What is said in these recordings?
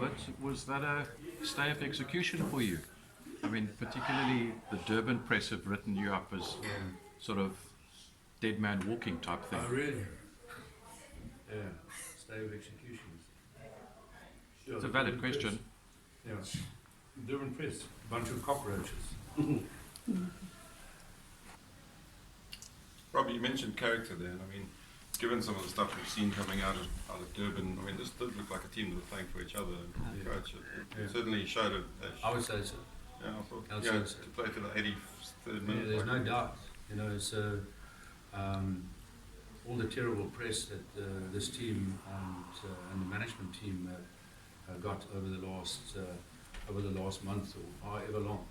Robert, was that a stay of execution for you? I mean, particularly the Durban press have written you up as sort of dead man walking type thing. Oh, really? Yeah, stay of executions. Sure, It's a valid question. Yeah, Durban press, bunch of cockroaches. Robbie, you mentioned character there, and I mean, given some of the stuff we've seen coming out of Durban, I mean, this did look like a team that was playing for each other. And coach, it certainly showed it. I would say so. Yeah, I thought, I'd yeah, say so. to play to the 83rd minute. Yeah, there's no doubt. You know, so all the terrible press that this team and the management team got over the last month or however long,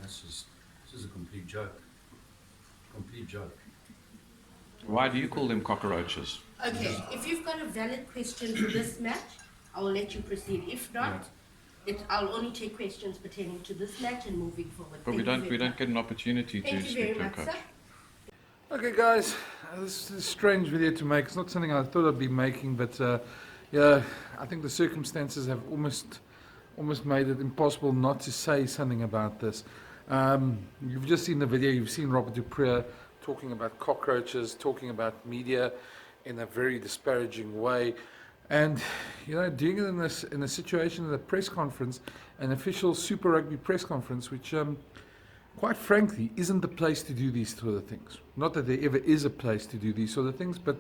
this is a complete joke. Complete joke. Why do you call them cockroaches? Okay, if you've got a valid question for this match, I will let you proceed. If not, I'll only take questions pertaining to this match and moving forward. But we don't get an opportunity to Thank you very speak to a much, coach. sir. Okay, guys, this is a strange video to make. It's not something I thought I'd be making, but yeah, I think the circumstances have almost made it impossible not to say something about this. You've just seen the video. You've seen Robert du Preez talking about cockroaches, talking about media in a very disparaging way, and you know, doing it in a situation in a press conference, an official Super Rugby press conference, which quite frankly isn't the place to do these sort of things. Not that there ever is a place to do these sort of things, but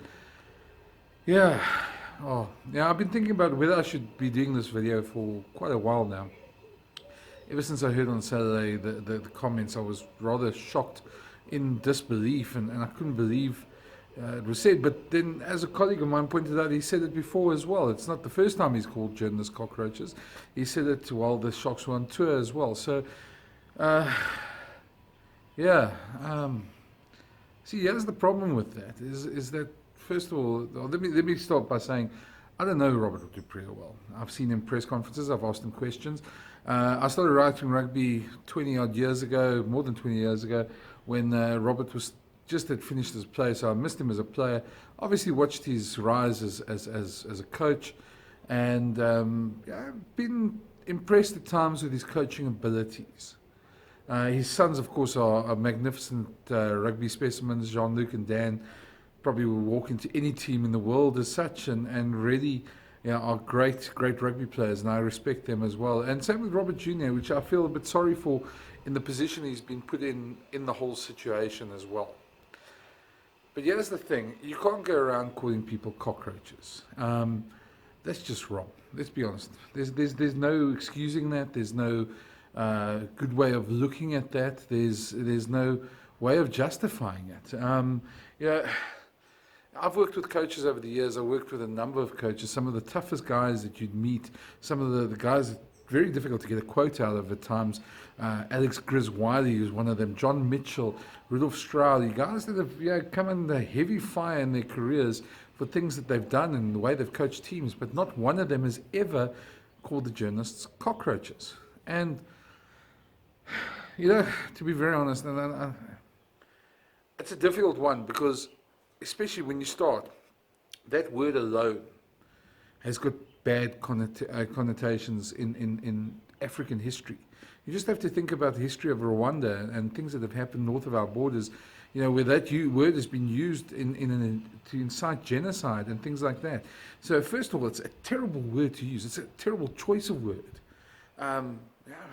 yeah, I've been thinking about whether I should be doing this video for quite a while now. Ever since I heard on Saturday the comments, I was rather shocked, in disbelief, and I couldn't believe it was said. But then, as a colleague of mine pointed out, he said it before as well. It's not the first time he's called journalists cockroaches. He said it while the Shocks were on tour as well. So, yeah. See, here's the problem with that, is that, first of all, let me start by saying, I don't know Robert du Preez well. I've seen him press conferences, I've asked him questions. I started writing rugby 20 odd years ago, more than 20 years ago, when Robert was just had finished as a player, so I missed him as a player. Obviously watched his rise as a coach, and I've been impressed at times with his coaching abilities. His sons, of course, are magnificent rugby specimens. Jean-Luc and Dan probably will walk into any team in the world as such, and really are great rugby players, and I respect them as well. And same with Robert Jr., which I feel a bit sorry for in the position he's been put in the whole situation as well. But here's the thing, you can't go around calling people cockroaches. That's just wrong, let's be honest. There's no excusing that, there's no good way of looking at that, there's no way of justifying it. I've worked with coaches over the years. I've worked with a number of coaches, some of the toughest guys that you'd meet, some of the guys that very difficult to get a quote out of at times. Alex Whiteley, who's one of them, John Mitchell, Rudolf Strahl, guys that have come under heavy fire in their careers for things that they've done and the way they've coached teams, but not one of them has ever called the journalists cockroaches. And, to be very honest, it's a difficult one, because especially when you start, that word alone has got bad connotations in African history. You just have to think about the history of Rwanda and things that have happened north of our borders, where that word has been used to incite genocide and things like that. So first of all, it's a terrible word to use. It's a terrible choice of word.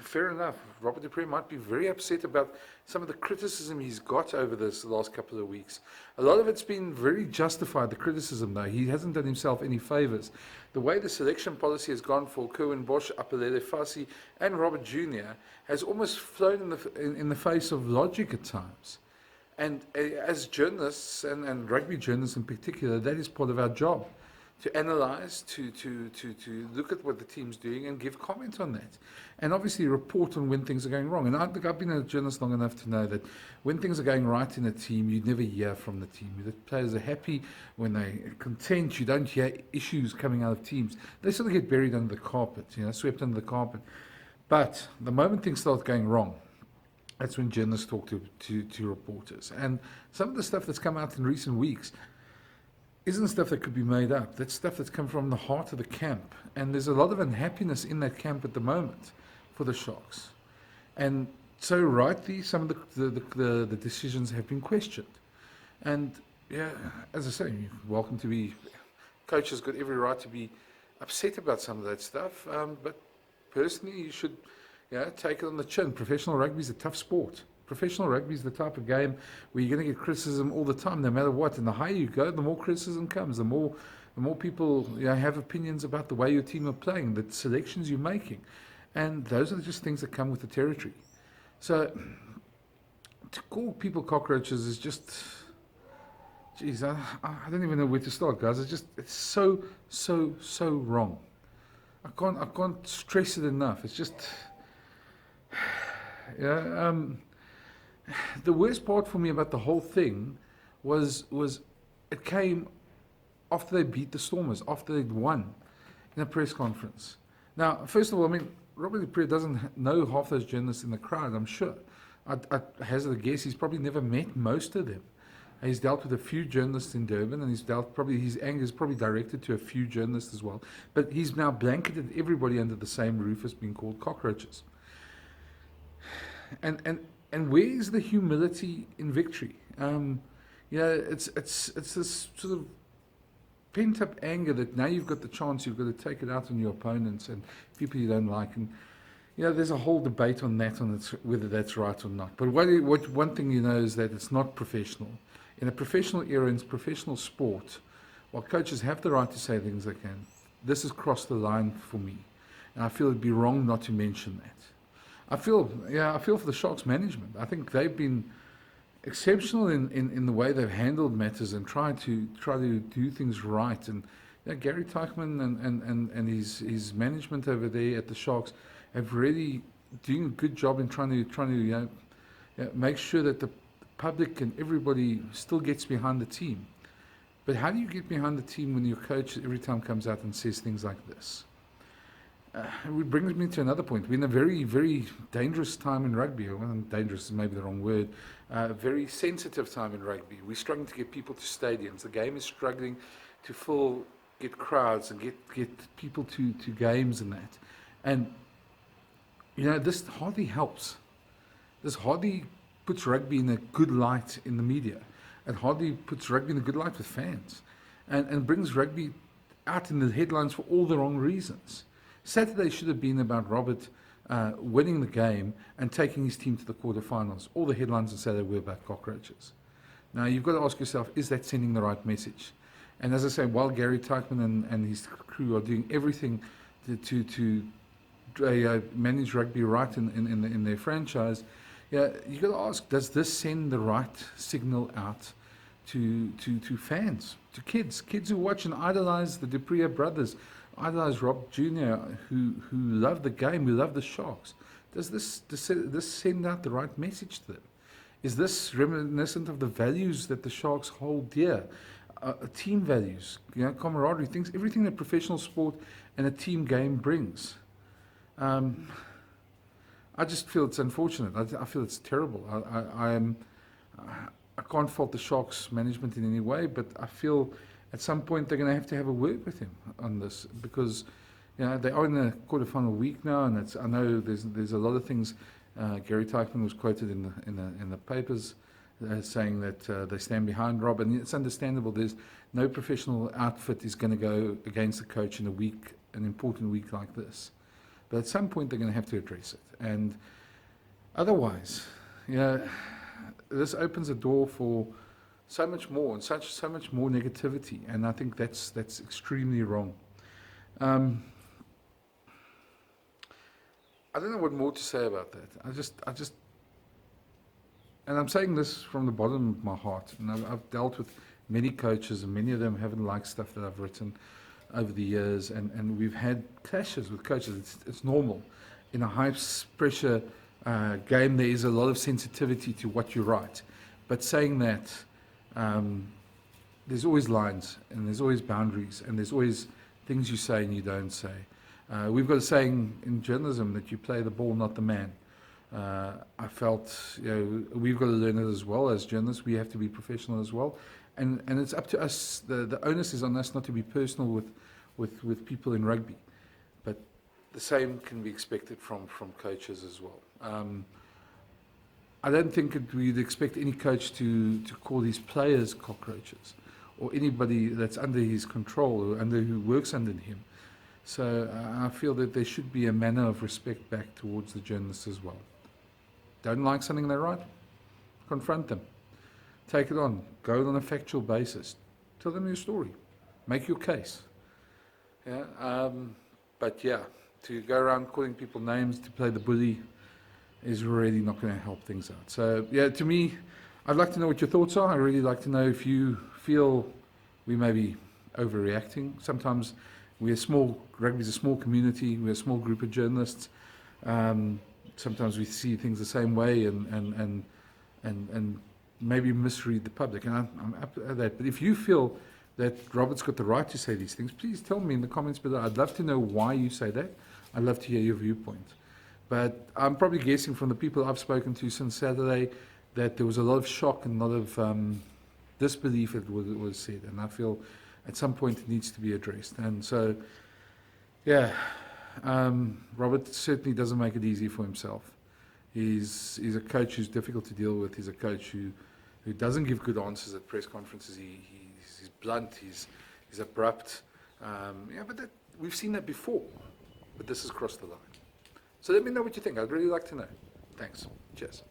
Fair enough. Robert du Preez might be very upset about some of the criticism he's got over this the last couple of weeks. A lot of it's been very justified, the criticism, though. He hasn't done himself any favours. The way the selection policy has gone for Kerwin Bosch, Apelele Fassi, and Robert Jr. has almost flown in the face of logic at times. And as journalists, and rugby journalists in particular, that is part of our job. To analyse, to look at what the team's doing and give comment on that. And obviously report on when things are going wrong. And I think I've been a journalist long enough to know that when things are going right in a team, you never hear from the team. The players are happy, when they're content, you don't hear issues coming out of teams. They sort of get buried under the carpet, swept under the carpet. But the moment things start going wrong, that's when journalists talk to reporters. And some of the stuff that's come out in recent weeks, isn't stuff that could be made up. That's stuff that's come from the heart of the camp. And there's a lot of unhappiness in that camp at the moment for the Sharks. And so rightly, some of the decisions have been questioned. And yeah, as I say, you're welcome to be, coach has got every right to be upset about some of that stuff. But personally, you should take it on the chin. Professional rugby is a tough sport. Professional rugby is the type of game where you're going to get criticism all the time, no matter what. And the higher you go, the more criticism comes. The more people have opinions about the way your team are playing, the selections you're making, and those are just things that come with the territory. So to call people cockroaches is just, geez, I don't even know where to start, guys. It's so wrong. I can't stress it enough. It's just, the worst part for me about the whole thing was it came after they beat the Stormers, after they'd won in a press conference. Now, first of all, I mean, Robert du Preez doesn't know half those journalists in the crowd, I'm sure. I hazard a guess, he's probably never met most of them. He's dealt with a few journalists in Durban, and his anger is probably directed to a few journalists as well. But he's now blanketed everybody under the same roof as being called cockroaches. And where is the humility in victory? It's this sort of pent-up anger that now you've got the chance, you've got to take it out on your opponents and people you don't like. And there's a whole debate on that, whether that's right or not. But one thing you know is that it's not professional. In a professional era, in professional sport, while coaches have the right to say things they can, this has crossed the line for me. And I feel it'd be wrong not to mention that. I feel for the Sharks management. I think they've been exceptional in the way they've handled matters and try to do things right. And Gary Teichmann and his management over there at the Sharks have really doing a good job in trying to make sure that the public and everybody still gets behind the team. But how do you get behind the team when your coach every time comes out and says things like this? It brings me to another point. We're in a very, very dangerous time in rugby. Well, dangerous is maybe the wrong word. Very sensitive time in rugby. We're struggling to get people to stadiums. The game is struggling to get crowds and get people to games and that. And, this hardly helps. This hardly puts rugby in a good light in the media. It hardly puts rugby in a good light with fans. And brings rugby out in the headlines for all the wrong reasons. Saturday should have been about Robert winning the game and taking his team to the quarterfinals. All the headlines on Saturday were about cockroaches. Now, you've got to ask yourself, is that sending the right message? And as I say, while Gary Teichmann and his crew are doing everything to manage rugby right in their franchise, you've got to ask, does this send the right signal out to fans, to kids who watch and idolize the du Preez brothers, idolize Rob Jr., who love the game, who love the Sharks? Does this send out the right message to them? Is this reminiscent of the values that the Sharks hold dear? Team values, camaraderie, everything that professional sport and a team game brings. I just feel it's unfortunate. I feel it's terrible. I can't fault the Sharks management in any way, but I feel at some point they're going to have a word with him on this, because they are in the quarterfinal week now, and I know there's a lot of things. Gary Teichmann was quoted in the papers saying that they stand behind Rob, and it's understandable. There's no professional outfit is going to go against the coach in an important week like this. But at some point they're going to have to address it, and otherwise, this opens a door for so much more and so much more negativity, and I think that's extremely wrong. I don't know what more to say about that. I just, and I'm saying this from the bottom of my heart. And I've dealt with many coaches, and many of them haven't liked stuff that I've written over the years, and we've had clashes with coaches. It's normal. In a high pressure game, there is a lot of sensitivity to what you write. But saying that, there's always lines, and there's always boundaries, and there's always things you say and you don't say. We've got a saying in journalism that you play the ball, not the man. I felt, we've got to learn it as well as journalists. We have to be professional as well. and it's up to us. The onus is on us not to be personal with people in rugby, but the same can be expected from coaches as well. I don't think we'd expect any coach to call his players cockroaches, or anybody that's under his control or who works under him. So I feel that there should be a manner of respect back towards the journalists as well. Don't like something they write? Confront them. Take it on. Go on a factual basis. Tell them your story. Make your case. Yeah. But yeah, to go around calling people names to play the bully is really not going to help things out. So yeah, to me, I'd like to know what your thoughts are. I'd really like to know if you feel we may be overreacting. Sometimes we're small, rugby's a small community, we're a small group of journalists. Sometimes we see things the same way and maybe misread the public, and I'm up to that. But if you feel that Robert's got the right to say these things, please tell me in the comments below. I'd love to know why you say that. I'd love to hear your viewpoint. But I'm probably guessing from the people I've spoken to since Saturday that there was a lot of shock and a lot of disbelief at what was said, and I feel at some point it needs to be addressed. And so, yeah, Robert certainly doesn't make it easy for himself. He's a coach who's difficult to deal with. He's a coach who doesn't give good answers at press conferences. He's blunt. He's abrupt. But we've seen that before. But this has crossed the line. So let me know what you think. I'd really like to know. Thanks. Cheers.